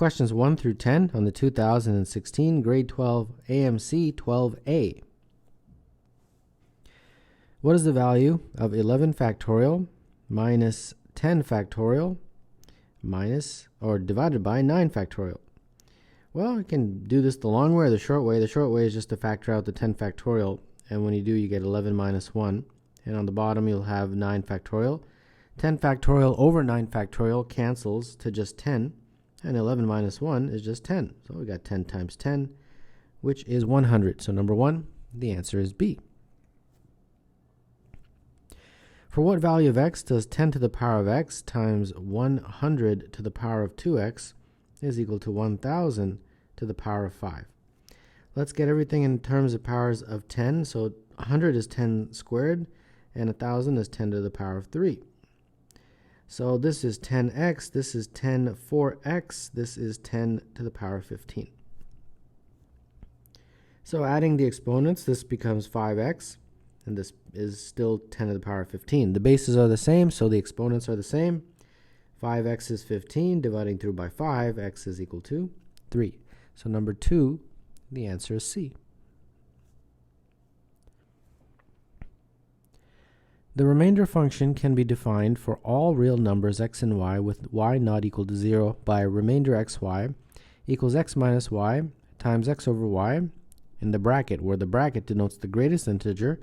questions 1 through 10 on the 2016 grade 12 AMC 12A. What is the value of 11 factorial minus 10 factorial minus or divided by 9 factorial? Well, you can do this the long way or the short way. The short way is just to factor out the 10 factorial, and when you do, you get 11 minus 1. And on the bottom, you'll have 9 factorial. 10 factorial over 9 factorial cancels to just 10, and 11 minus 1 is just 10. So we got 10 times 10, which is 100. So number 1, the answer is B. For what value of x does 10 to the power of x times 100 to the power of 2x is equal to 1000 to the power of 5? Let's get everything in terms of powers of 10. So 100 is 10 squared, and 1000 is 10 to the power of 3. So this is 10x, this is 10 4x, this is 10 to the power of 15. So adding the exponents, this becomes 5x, and this is still 10 to the power of 15. The bases are the same, so the exponents are the same. 5x is 15, dividing through by 5, x is equal to 3. So number 2, the answer is C. The remainder function can be defined for all real numbers x and y with y not equal to 0 by remainder xy equals x minus y times x over y in the bracket, where the bracket denotes the greatest integer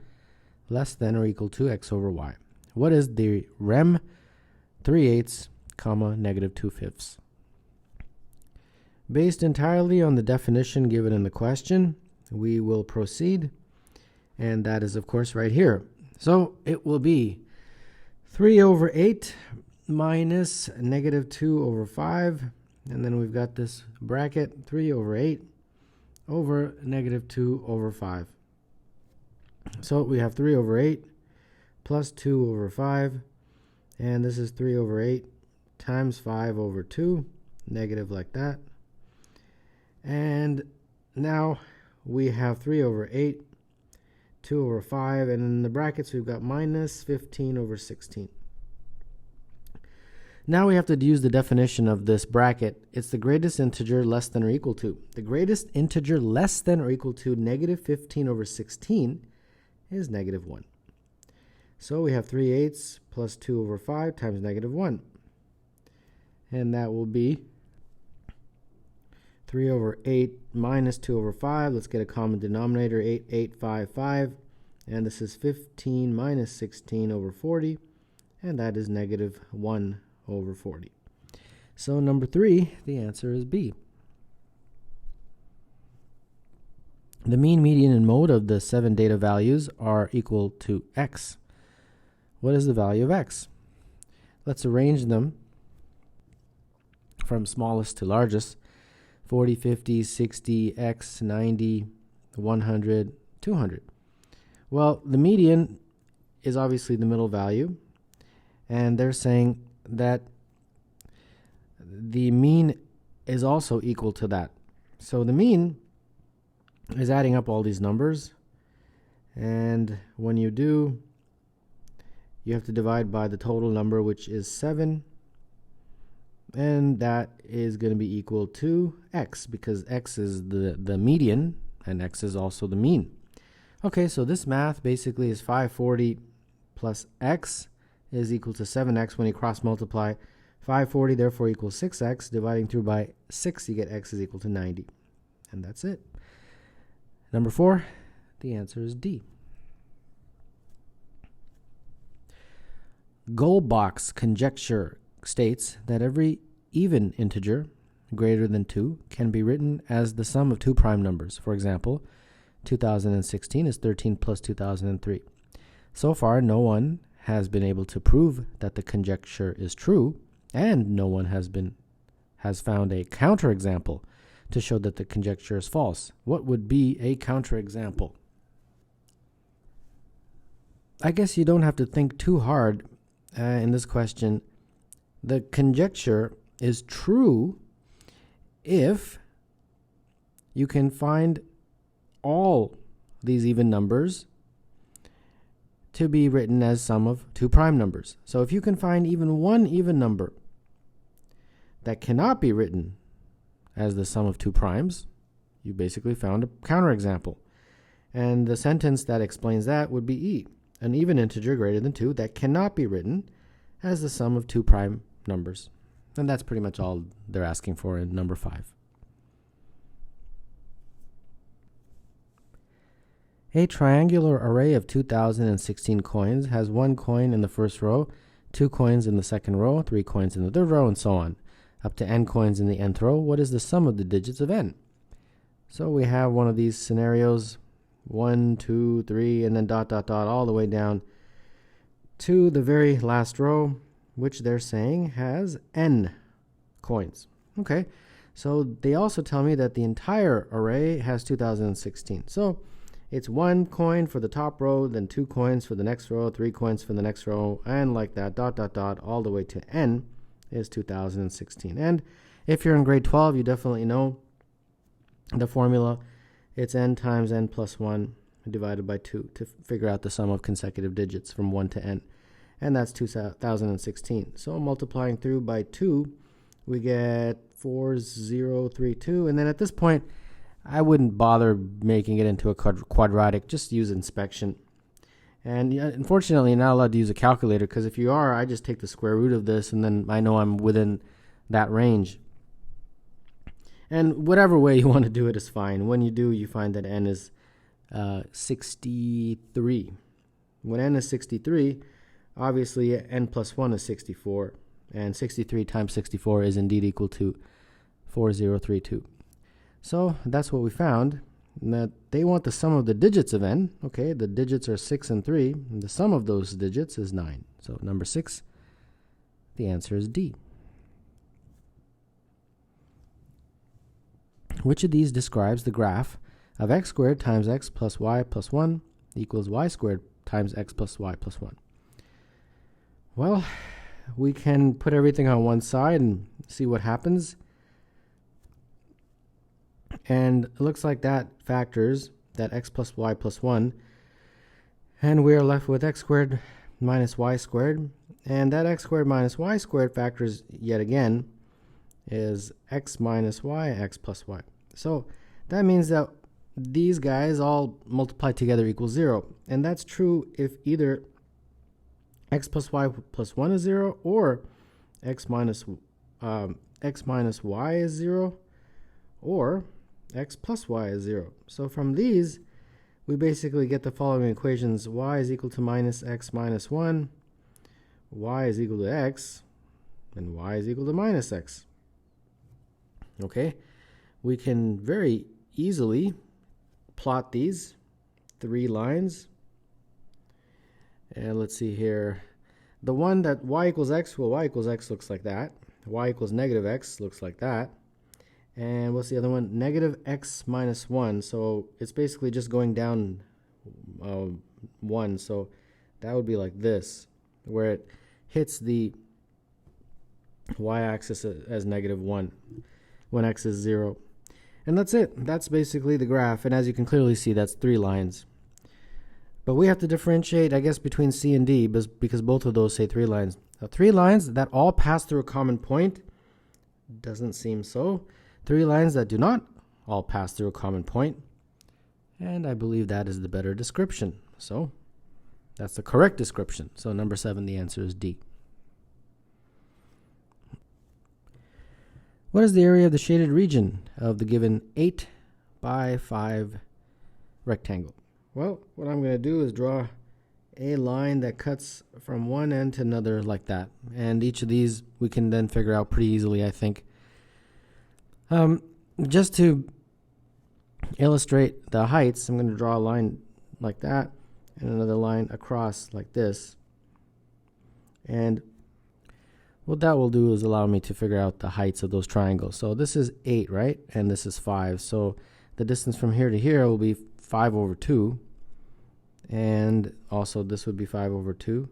less than or equal to x over y. What is the rem 3/8, negative 2/5? Based entirely on the definition given in the question, we will proceed, and that is of course right here. So it will be 3 over 8 minus negative 2 over 5, and then we've got this bracket 3 over 8 over negative 2 over 5. So we have 3 over 8 plus 2 over 5, and this is 3 over 8 times 5 over 2, negative like that. And now we have 3 over 8, 2 over 5, and in the brackets we've got minus 15 over 16. Now we have to use the definition of this bracket. It's the greatest integer less than or equal to. The greatest integer less than or equal to negative 15 over 16 is negative 1. So we have 3/8 plus 2 over 5 times negative 1. And that will be 3 over 8 minus 2 over 5. Let's get a common denominator, 8, 8, 5, 5. And this is 15 minus 16 over 40. And that is negative 1 over 40. So number 3, the answer is B. The mean, median, and mode of the 7 data values are equal to x. What is the value of x? Let's arrange them from smallest to largest. 40, 50, 60, x, 90, 100, 200. Well, the median is obviously the middle value, and they're saying that the mean is also equal to that. So the mean is adding up all these numbers, and when you do, you have to divide by the total number, which is 7, and that is going to be equal to x, because x is the median and x is also the mean. Okay, so this math basically is 540 plus x is equal to 7x when you cross multiply. 540 therefore equals 6x. Dividing through by 6, you get x is equal to 90. And that's it. Number 4, the answer is D. Goldbach's conjecture states that every even integer greater than 2 can be written as the sum of two prime numbers. For example, 2016 is 13 plus 2003. So far, no one has been able to prove that the conjecture is true, and no one has found a counterexample to show that the conjecture is false. What would be a counterexample? I guess you don't have to think too hard in this question. The conjecture is true if you can find all these even numbers to be written as sum of two prime numbers. So if you can find even one even number that cannot be written as the sum of two primes, you basically found a counterexample. And the sentence that explains that would be E, an even integer greater than 2 that cannot be written as the sum of two prime numbers. And that's pretty much all they're asking for in number 5. A triangular array of 2016 coins has 1 coin in the first row, 2 coins in the second row, 3 coins in the third row, and so on, up to n coins in the nth row. What is the sum of the digits of n? So we have one of these scenarios, 1, 2, 3, and then dot, dot, dot, all the way down to the very last row, which they're saying has n coins. Okay, so they also tell me that the entire array has 2016. So it's 1 coin for the top row, then 2 coins for the next row, 3 coins for the next row, and like that, dot, dot, dot, all the way to n is 2016. And if you're in grade 12, you definitely know the formula. It's n times n plus 1 divided by 2 to figure out the sum of consecutive digits from 1 to n. And that's 2016. So multiplying through by 2, we get 4032. And then at this point, I wouldn't bother making it into a quadratic. Just use inspection. And unfortunately, you're not allowed to use a calculator, because if you are, I just take the square root of this, and then I know I'm within that range. And whatever way you want to do it is fine. When you do, you find that n is 63. When n is 63, obviously n plus 1 is 64. And 63 times 64 is indeed equal to 4032. So that's what we found, that they want the sum of the digits of n. Okay, the digits are 6 and 3, and the sum of those digits is 9. So number 6, the answer is D. Which of these describes the graph of x squared times x plus y plus 1 equals y squared times x plus y plus 1? Well, we can put everything on one side and see what happens. And it looks like that factors that x plus y plus 1. And we are left with x squared minus y squared. And that x squared minus y squared factors yet again is x minus y, x plus y. So that means that these guys all multiply together equals 0. And that's true if either x plus y plus 1 is 0 or x minus y is 0 or x plus y is 0. So from these, we basically get the following equations. Y is equal to minus x minus 1, y is equal to x, and y is equal to minus x. Okay, we can very easily plot these 3 lines. And let's see here. The one that y equals x, well, y equals x looks like that. Y equals negative x looks like that. And what's the other one? Negative x minus 1. So it's basically just going down 1. So that would be like this, where it hits the y-axis as negative 1 when x is 0. And that's it. That's basically the graph. And as you can clearly see, that's 3 lines. But we have to differentiate, I guess, between C and D, because both of those say 3 lines. Now, 3 lines that all pass through a common point doesn't seem so. 3 lines that do not all pass through a common point. And I believe that is the better description. So that's the correct description. So number 7, the answer is D. What is the area of the shaded region of the given 8 by 5 rectangle? Well, what I'm going to do is draw a line that cuts from one end to another like that. And each of these we can then figure out pretty easily, I think. Just to illustrate the heights, I'm going to draw a line like that and another line across like this. And what that will do is allow me to figure out the heights of those triangles. So this is 8, right? And this is 5. So the distance from here to here will be 5 over 2. And also this would be 5 over 2.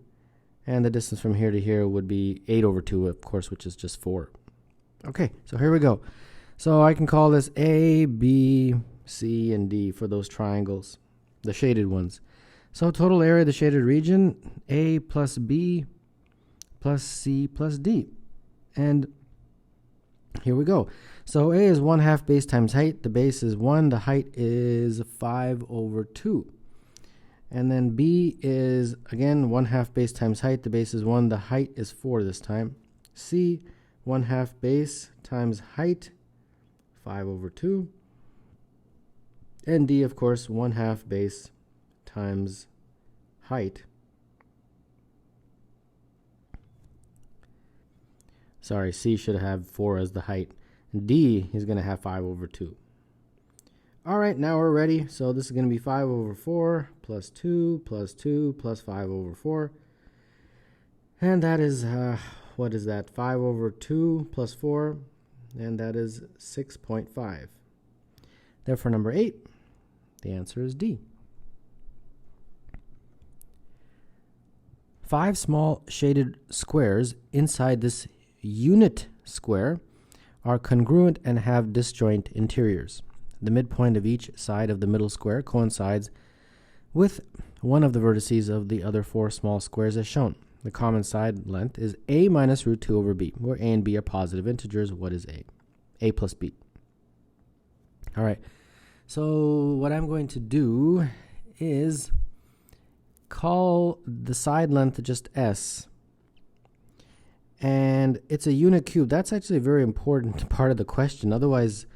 And the distance from here to here would be 8 over 2, of course, which is just 4. Okay, so here we go. So I can call this A, B, C, and D for those triangles, the shaded ones. So total area of the shaded region, A plus B plus C plus D. And Here we go. So a is 1/2 base times height. The base is 1. The height is 5/2. And then b is, again, 1/2 base times height. The base is 1. The height is 4 this time. c, 1/2 base times height, 5/2. And d, of course, 1/2 base times height. Sorry, c should have 4 as the height. D is going to have 5/2. All right, now we're ready. So this is going to be 5/4 plus 2 plus 2 plus 5/4. And that is, what is that? 5/2 plus 4. And that is 6.5. Therefore, number 8, the answer is D. 5 small shaded squares inside this unit square are congruent and have disjoint interiors. The midpoint of each side of the middle square coincides with one of the vertices of the other 4 small squares as shown. The common side length is a minus root 2 over b, where a and b are positive integers. What is a? A plus b. All right, so what I'm going to do is call the side length just s. And it's a unit cube. That's actually a very important part of the question. Otherwise,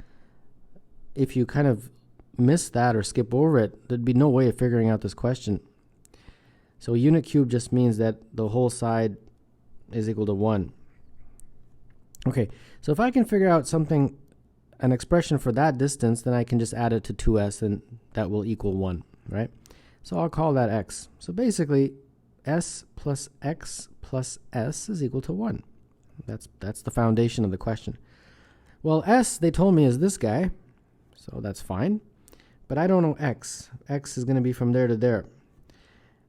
if you kind of miss that or skip over it, there'd be no way of figuring out this question. So a unit cube just means that the whole side is equal to 1. Okay, so if I can figure out something, an expression for that distance, then I can just add it to 2s and that will equal 1, right? So I'll call that x. So basically, s plus x plus s is equal to 1. That's the foundation of the question. Well, s, they told me, is this guy, so that's fine. But I don't know x. X is going to be from there to there.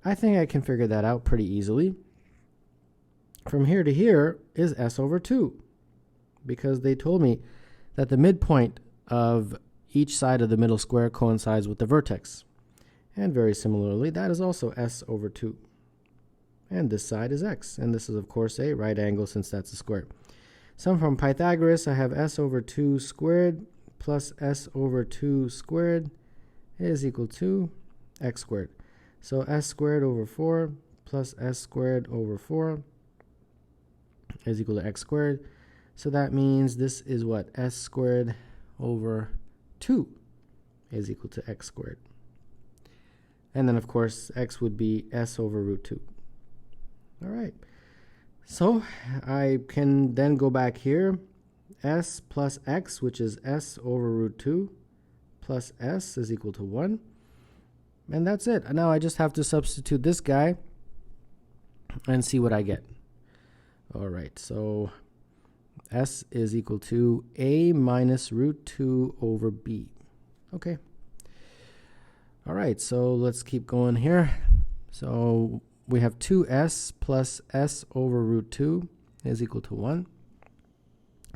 I think I can figure that out pretty easily. From here to here is s/2, because they told me that the midpoint of each side of the middle square coincides with the vertex. And very similarly, that is also s/2. And this side is x. And this is, of course, a right angle since that's a square. So from Pythagoras, I have s/2 squared plus s/2 squared is equal to x squared. So s squared over 4 plus s squared over 4 is equal to x squared. So that means this is what? S squared over 2 is equal to x squared. And then, of course, x would be s over root 2. All right. So I can then go back here. S plus x, which is s over root 2, plus s is equal to 1. And that's it. Now I just have to substitute this guy and see what I get. All right, so s is equal to a minus root 2 over b. Okay. All right, so let's keep going here. So we have 2s plus s over root 2 is equal to 1.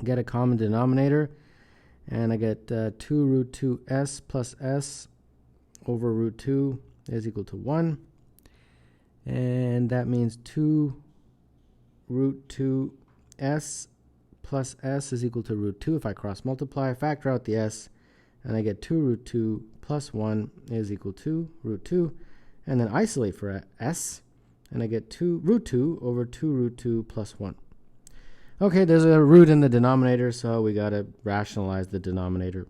Get a common denominator, and I get 2 root 2s plus s over root 2 is equal to 1. And that means 2 root 2s plus s is equal to root 2. If I cross multiply, factor out the s, and I get 2 root 2 plus 1 is equal to root 2. And then isolate for s, and I get 2 root 2 over 2 root 2 plus 1. Okay, there's a root in the denominator, so we got to rationalize the denominator.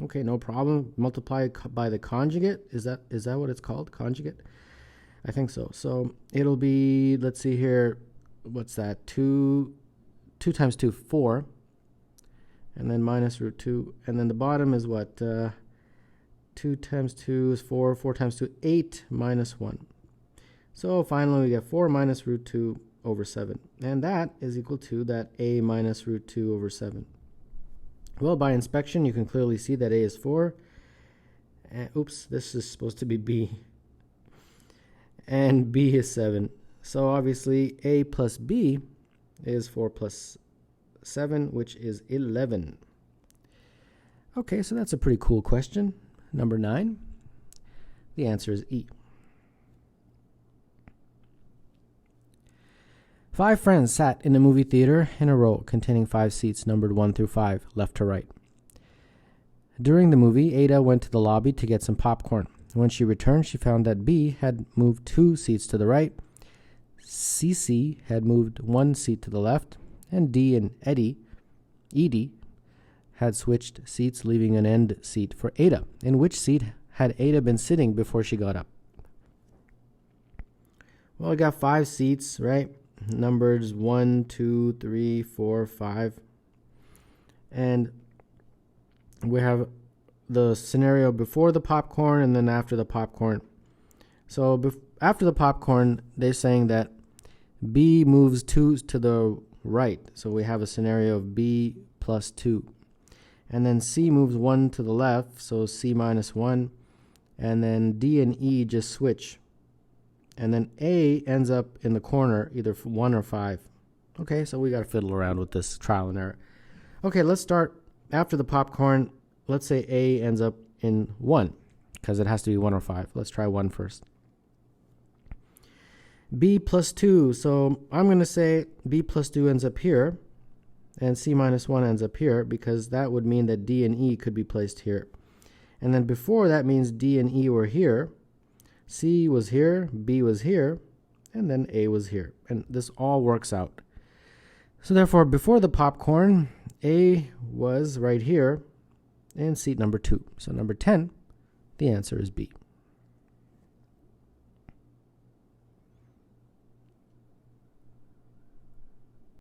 Okay, no problem. Multiply by the conjugate. Is that what it's called? Conjugate? I think so. So it'll be, let's see here, what's that? 2 times 2, 4. And then minus root 2. And then the bottom is what? 2 times 2 is 4. 4 times 2, 8 minus 1. So finally we get 4 minus root 2 over 7. And that is equal to that a minus root 2 over 7. Well, by inspection, you can clearly see that a is 4. And, oops, this is supposed to be b. And b is 7. So obviously, a plus b is 4 plus 7, which is 11. Okay, so that's a pretty cool question. Number 9. The answer is E. 5 friends sat in a movie theater in a row containing 5 seats numbered 1 through 5, left to right. During the movie, Ada went to the lobby to get some popcorn. When she returned, she found that B had moved 2 seats to the right, CC had moved 1 seat to the left, and D and Edie had switched seats, leaving an end seat for Ada. In which seat had Ada been sitting before she got up? Well, I got 5 seats, right? Numbers 1, 2, 3, 4, 5. And we have the scenario before the popcorn and then after the popcorn. So after the popcorn, they're saying that B moves 2 to the right. So we have a scenario of B plus 2. And then C moves 1 to the left, so C minus 1. And then D and E just switch. And then A ends up in the corner, either 1 or 5. Okay, so we got to fiddle around with this trial and error. Okay, let's start after the popcorn. Let's say A ends up in 1, because it has to be 1 or 5. Let's try 1 first. B plus 2. So I'm going to say B plus 2 ends up here, and C minus 1 ends up here, because that would mean that D and E could be placed here. And then before that means D and E were here, C was here, B was here, and then A was here. And this all works out. So therefore, before the popcorn, A was right here, and seat number 2. So number 10, the answer is B.